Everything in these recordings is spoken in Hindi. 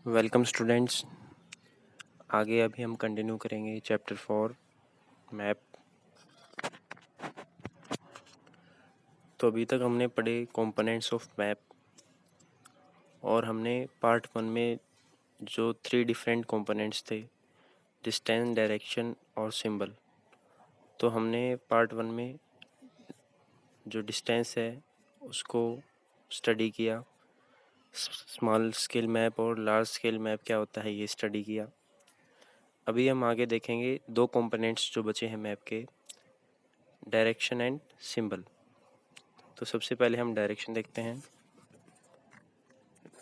Welcome students. आगे अभी हम कंटिन्यू करेंगे चैप्टर 4 मैप। तो अभी तक हमने पढ़े कंपोनेंट्स ऑफ मैप और हमने पार्ट 1 में जो 3 डिफरेंट कंपोनेंट्स थे, डिस्टेंस, डायरेक्शन और सिंबल। तो हमने पार्ट 1 में जो डिस्टेंस है उसको स्टडी किया, स्मॉल स्केल मैप और लार्ज स्केल मैप क्या होता है ये स्टडी किया। अभी हम आगे देखेंगे दो कंपोनेंट्स जो बचे हैं मैप के, डायरेक्शन एंड सिंबल। तो सबसे पहले हम डायरेक्शन देखते हैं।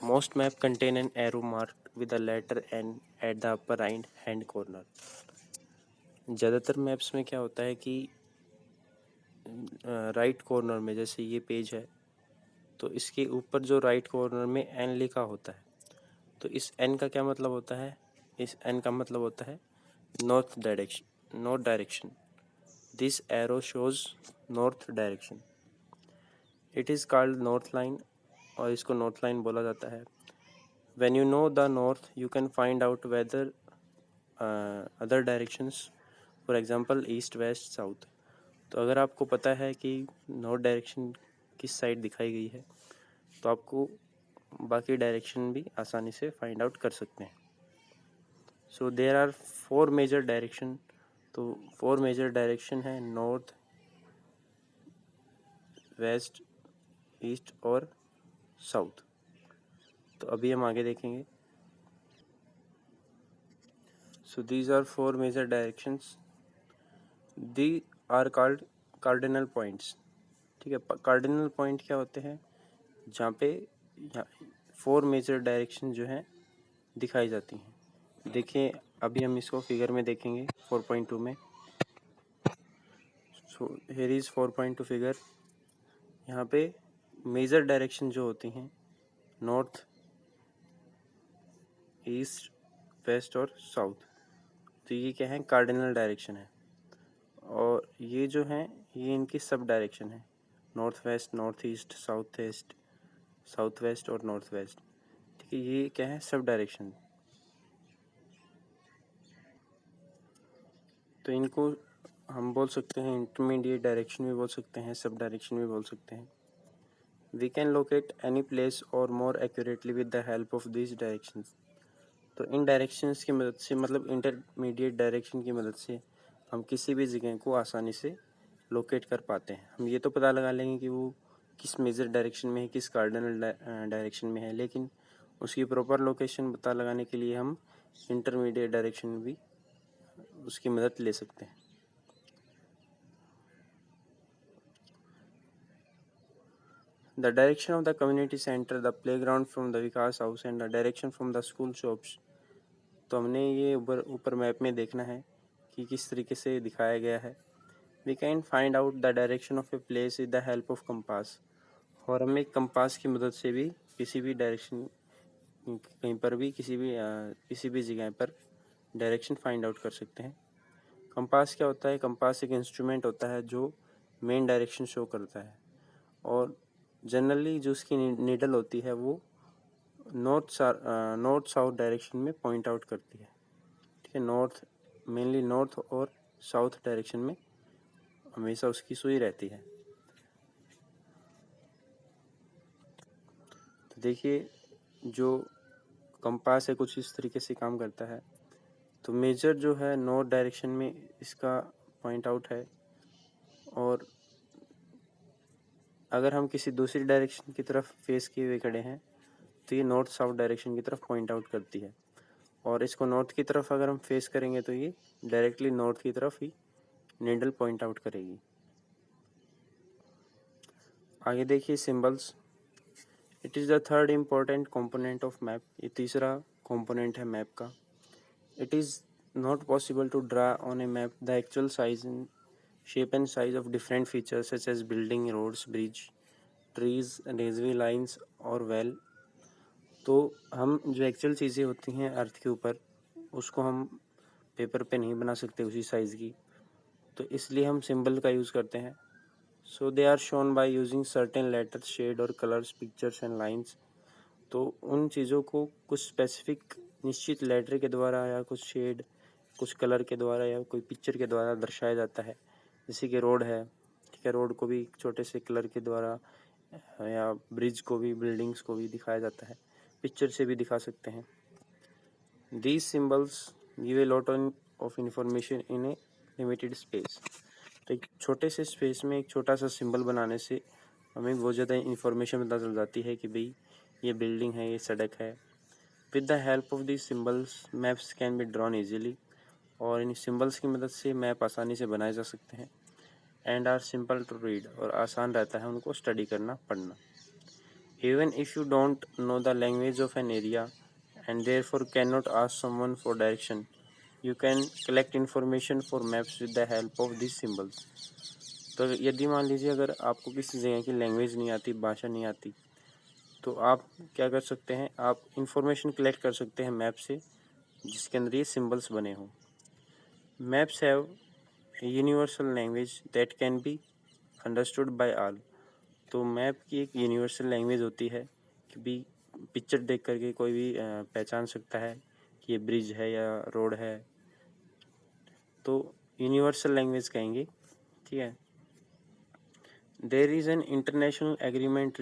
Most map contain an arrow mark with the letter N at the upper right hand corner. ज़्यादातर मैप्स में क्या होता है कि राइट कॉर्नर में, जैसे ये पेज है तो इसके ऊपर जो राइट कॉर्नर में एन लिखा होता है, तो इस एन का क्या मतलब होता है? इस एन का मतलब होता है north direction. This arrow shows north direction. It is called north line, और इसको नॉर्थ लाइन बोला जाता है। When you know the north, you can find out whether other directions, for example east, west, south। तो अगर आपको पता है कि नॉर्थ डायरेक्शन किस साइड दिखाई गई है तो आपको बाकी डायरेक्शन भी आसानी से फाइंड आउट कर सकते हैं। So there are 4 major direction. तो 4 मेजर डायरेक्शन है नॉर्थ, वेस्ट, ईस्ट और साउथ। तो अभी हम आगे देखेंगे। So these are 4 major directions. They are called cardinal points. ठीक है, कार्डिनल पॉइंट क्या होते हैं? जहाँ पे 4 मेजर डायरेक्शन जो हैं दिखाई जाती हैं। देखिए अभी हम इसको फिगर में देखेंगे 4.2 में। So here is 4.2 figure. यहाँ पे मेजर डायरेक्शन जो होती हैं नॉर्थ, ईस्ट, वेस्ट और साउथ, तो ये क्या है? कार्डिनल डायरेक्शन है। और ये जो हैं ये इनकी सब डायरेक्शन है, north waste, north east, south west और नॉर्थ वेस्ट। ठीक है, ये क्या है? Sub direction. तो इनको हम बोल सकते हैं इंटरमीडिएट डायरेक्शन भी बोल सकते हैं, सब डायरेक्शन भी बोल सकते हैं। We can locate any place और more accurately with the help of this directions. तो इन डायरेक्शंस की मदद से, मतलब इंटरमीडिएट डायरेक्शन की मदद से हम किसी भी जगह को आसानी से लोकेट कर पाते हैं। हम ये तो पता लगा लेंगे कि वो किस मेजर डायरेक्शन में है, किस कार्डिनल डायरेक्शन में है, लेकिन उसकी प्रॉपर लोकेशन पता लगाने के लिए हम इंटरमीडिएट डायरेक्शन भी उसकी मदद ले सकते हैं। The direction of the community center, the playground from the Vikas house and the direction from the school shops। तो हमने ये ऊपर मैप में देखना है कि किस तरीके से दिखाया गया है। We can find out the direction of a place with the help of compass। और हम एक कंपास की मदद से भी किसी भी डायरेक्शन, कहीं पर भी किसी भी जगह पर डायरेक्शन फाइंड आउट कर सकते हैं। कंपास क्या होता है? कंपास एक इंस्ट्रूमेंट होता है जो मेन डायरेक्शन शो करता है, और जनरली जो उसकी नीडल होती है वो नॉर्थ साउथ डायरेक्शन में पॉइंट आउट करती है। ठीक है, मेनली नॉर्थ और साउथ डायरेक्शन में हमेशा उसकी सुई रहती है। तो देखिए जो कंपास है कुछ इस तरीके से काम करता है। तो मेजर जो है नॉर्थ डायरेक्शन में इसका पॉइंट आउट है, और अगर हम किसी दूसरी डायरेक्शन की तरफ फेस किए हुए खड़े हैं तो ये नॉर्थ साउथ डायरेक्शन की तरफ पॉइंट आउट करती है, और इसको नॉर्थ की तरफ अगर हम फेस करेंगे तो ये डायरेक्टली नॉर्थ की तरफ ही नीडल पॉइंट आउट करेगी। आगे देखिए symbols. It is the third important component of map. ये तीसरा कंपोनेंट है मैप का। It is not possible to draw on a map the actual size and shape and size of different features such as building, roads, bridge, trees, railway lines और वेल। तो हम जो एक्चुअल चीज़ें होती हैं अर्थ के ऊपर उसको हम पेपर पे नहीं बना सकते उसी साइज़ की, तो इसलिए हम सिंबल का यूज़ करते हैं। So they are shown by using certain letters, shade और कलर्स, पिक्चर्स एंड लाइंस। तो उन चीज़ों को कुछ स्पेसिफिक निश्चित लेटर के द्वारा या कुछ शेड, कुछ कलर के द्वारा या कोई पिक्चर के द्वारा दर्शाया जाता है। जैसे कि रोड है, ठीक है, रोड को भी एक छोटे से कलर के द्वारा या ब्रिज को भी, बिल्डिंग्स को भी दिखाया जाता है, पिक्चर से भी दिखा सकते हैं। These symbols give a lot of information in a limited space। तो एक छोटे से स्पेस में एक छोटा सा सिंबल बनाने से हमें बहुत ज़्यादा इन्फॉर्मेशन पता चल जाती है कि भाई ये बिल्डिंग है, ये सड़क है। With the help of this symbols maps can be drawn easily. और इन सिम्बल्स की मदद से मैप आसानी से बनाए जा सकते हैं। And are simple to read, और आसान रहता है उनको स्टडी करना, पढ़ना। Even if you don't know the language of an area and therefore cannot ask someone for direction, you can collect information for maps with the help of these symbols। तो यदि मान लीजिए अगर आपको किसी जगह की लैंग्वेज नहीं आती, भाषा नहीं आती, तो आप क्या कर सकते हैं, आप इंफॉर्मेशन कलेक्ट कर सकते हैं मैप से, जिसके अंदर ये सिंबल्स बने हों। Maps have universal language that can be understood by all. तो मैप की एक यूनिवर्सल लैंग्वेज होती है कि भी पिक्चर देख करके कोई भी पहचान सकता है कि ये ब्रिज है या रोड है, तो यूनिवर्सल लैंग्वेज कहेंगे, ठीक है। There is an international agreement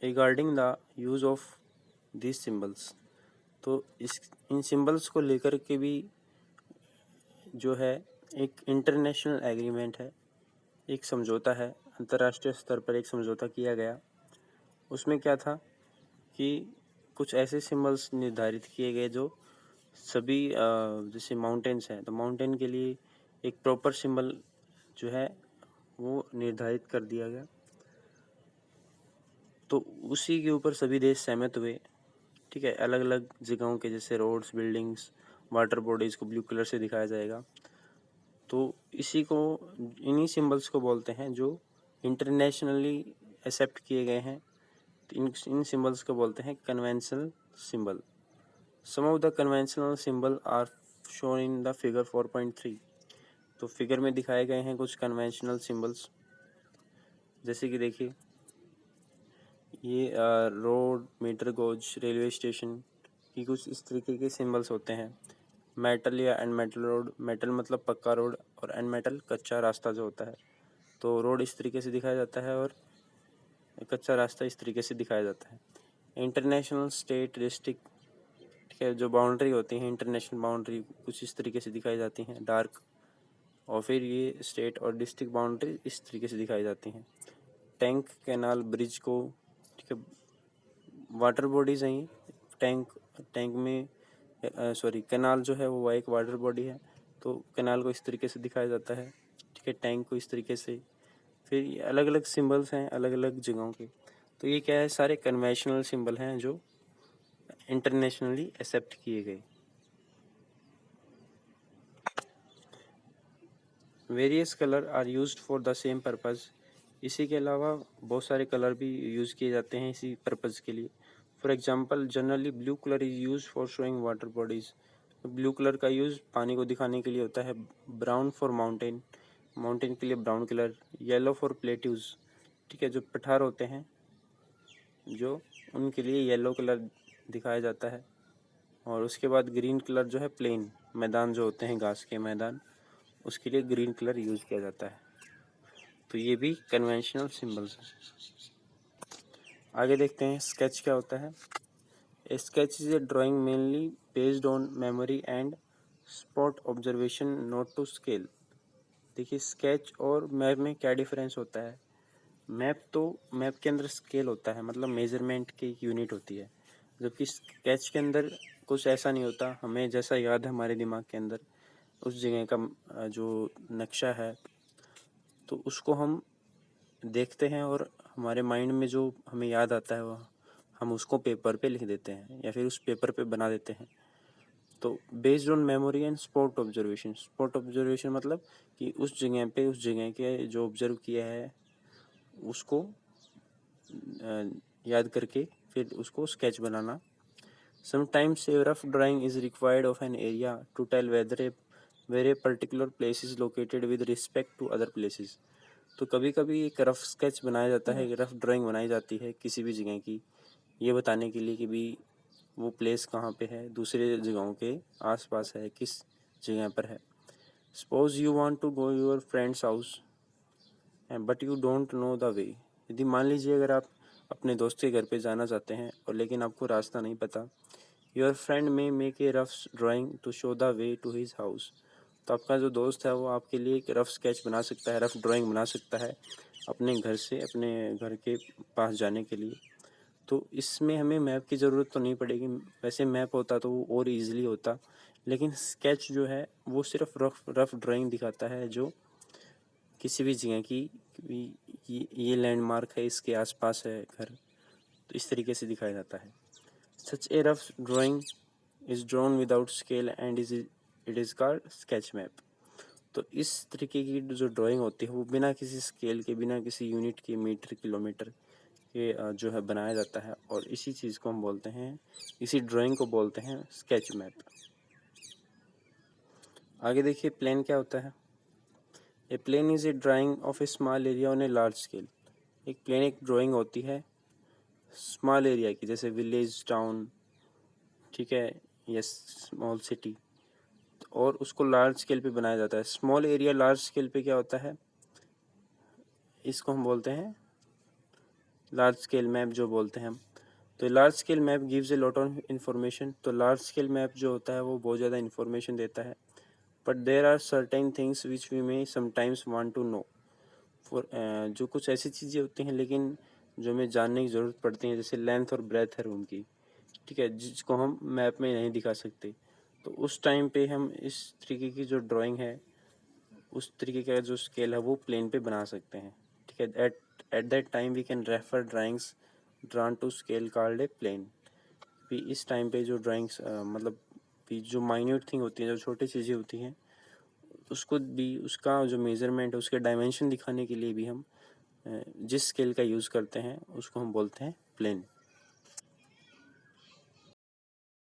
regarding the use of this symbols. तो इन सिम्बल्स को लेकर के भी जो है एक इंटरनेशनल एग्रीमेंट है, एक समझौता है, अंतर्राष्ट्रीय स्तर पर एक समझौता किया गया। उसमें क्या था कि कुछ ऐसे सिंबल्स निर्धारित किए गए जो सभी जैसे माउंटेन्स हैं, तो माउंटेन के लिए एक प्रॉपर सिंबल जो है वो निर्धारित कर दिया गया। तो उसी के ऊपर सभी देश सहमत हुए, ठीक है। अलग अलग जगहों के जैसे रोड्स, बिल्डिंग्स, वाटर बॉडीज़ को ब्लू कलर से दिखाया जाएगा। तो इन्हीं सिंबल्स को बोलते हैं जो इंटरनेशनली एक्सेप्ट किए गए हैं। तो इन सिंबल्स को बोलते हैं conventional symbol. Some of the conventional symbol are shown in the figure 4.3। तो फिगर में दिखाए गए हैं कुछ कन्वेंशनल सिंबल्स, जैसे कि देखिए ये road, metre gauge, railway station की कुछ इस तरीके के सिंबल्स होते हैं। मेटल या एंड मेटल रोड, मेटल मतलब पक्का रोड और एंड मेटल कच्चा रास्ता जो होता है। तो रोड इस तरीके से दिखाया जाता है और कच्चा रास्ता इस तरीके से दिखाया जाता है। इंटरनेशनल, स्टेट, डिस्ट्रिक्ट, ठीक है, जो बाउंड्री होती है इंटरनेशनल बाउंड्री कुछ इस तरीके से दिखाई जाती हैं, डार्क। और फिर ये स्टेट और डिस्ट्रिक्ट बाउंड्री इस तरीके से दिखाई जाती हैं। टैंक, कैनाल, ब्रिज को, ठीक है, वाटर बॉडीज हैं। टैंक में कैनाल जो है वो एक वाटर बॉडी है, तो कैनाल को इस तरीके से दिखाया जाता है, ठीक है, टैंक को इस तरीके से। फिर ये अलग अलग सिंबल्स हैं अलग अलग जगहों के। तो ये क्या है, सारे कन्वेंशनल सिंबल हैं जो इंटरनेशनली एक्सेप्ट किए गए। Various colour are used for the same purpose. इसी के अलावा बहुत सारे कलर भी यूज़ किए जाते हैं इसी पर्पज़ के लिए। For example generally blue colour is use for showing water bodies. Blue colour का यूज़ पानी को दिखाने के लिए होता है। ब्राउन फॉर माउंटेन, माउंटेन के लिए brown colour. Yellow for plateaus, ठीक है, जो पठार होते हैं जो, उनके लिए येलो कलर दिखाया जाता है। और उसके बाद ग्रीन कलर जो है प्लेन मैदान जो होते हैं, घास के मैदान, उसके लिए ग्रीन कलर यूज़ किया जाता है। तो ये भी कन्वेंशनल सिंबल्स हैं। आगे देखते हैं स्केच क्या होता है। A sketch is a drawing mainly based on memory and spot observation, not to scale. देखिए स्केच और मैप में क्या डिफरेंस होता है। मैप के अंदर स्केल होता है, मतलब मेजरमेंट की एक यूनिट होती है, जबकि स्केच के अंदर कुछ ऐसा नहीं होता। हमें जैसा याद है हमारे दिमाग के अंदर उस जगह का जो नक्शा है, तो उसको हम देखते हैं और हमारे माइंड में जो हमें याद आता है वह हम उसको पेपर पे लिख देते हैं या फिर उस पेपर पे बना देते हैं। तो based on memory and spot observation. Spot observation मतलब कि उस जगह पे उस जगह के जो ऑब्जर्व किया है उसको याद करके फिर उसको स्केच बनाना। Sometimes a rough drawing is required of an area to tell where a particular place is located with respect to other places. तो कभी कभी एक रफ स्केच बनाया जाता है, एक रफ ड्राइंग बनाई जाती है किसी भी जगह की, ये बताने के लिए कि भी वो प्लेस कहाँ पे है, दूसरे जगहों के आसपास है, किस जगह पर है। Suppose you want to go your friend's house but you don't know the way. यदि मान लीजिए अगर आप अपने दोस्त के घर पे जाना चाहते हैं और लेकिन आपको रास्ता नहीं पता, your friend may make a rough drawing to show the way to his house. तो आपका जो दोस्त है वो आपके लिए एक रफ स्केच बना सकता है, रफ ड्राइंग बना सकता है अपने घर से अपने घर के पास जाने के लिए। तो इसमें हमें मैप की ज़रूरत तो नहीं पड़ेगी। वैसे मैप होता तो वो और इजीली होता, लेकिन स्केच जो है वो सिर्फ रफ ड्राइंग दिखाता है जो किसी भी जगह की ये लैंडमार्क है, इसके आसपास है घर, तो इस तरीके से दिखाया जाता है। Such a rough drawing is drawn without scale and it is called sketch map. तो इस तरीके की जो ड्राइंग होती है वो बिना किसी स्केल के, बिना किसी यूनिट के, मीटर किलोमीटर के जो है बनाया जाता है, और इसी चीज़ को हम बोलते हैं, इसी ड्राइंग को बोलते हैं स्केच मैप। आगे देखिए प्लान क्या होता है। A plan is a drawing of a small area on a large scale. एक प्लेन एक ड्राइंग होती है स्मॉल एरिया की, जैसे विलेज, टाउन, ठीक है, या स्मॉल सिटी, और उसको लार्ज स्केल पे बनाया जाता है। स्मॉल एरिया लार्ज स्केल पे क्या होता है, इसको हम बोलते हैं लार्ज स्केल मैप जो बोलते हैं हम। तो large scale map gives a lot of information. तो लार्ज स्केल मैप जो होता है वो बहुत ज़्यादा इन्फॉर्मेशन देता है। But there are certain things which we may sometimes want to know. For जो कुछ ऐसी चीज़ें होती हैं लेकिन जो हमें जानने की ज़रूरत पड़ती है, जैसे लेंथ और ब्रेथ है रूम की, ठीक है, जिसको हम मैप में नहीं दिखा सकते। तो उस टाइम पे हम इस तरीके की जो ड्राइंग है, उस तरीके का जो स्केल है वो प्लेन पे बना सकते हैं, ठीक है। At that time we can refer drawings drawn to scale called a plan. भी इस टाइम पे जो ड्राइंग्स मतलब भी जो माइन्यूट थिंग होती है, जो छोटी चीज़ें होती हैं, उसको भी उसका जो मेज़रमेंट है, उसके डायमेंशन दिखाने के लिए भी हम जिस स्केल का यूज़ करते हैं उसको हम बोलते हैं प्लेन।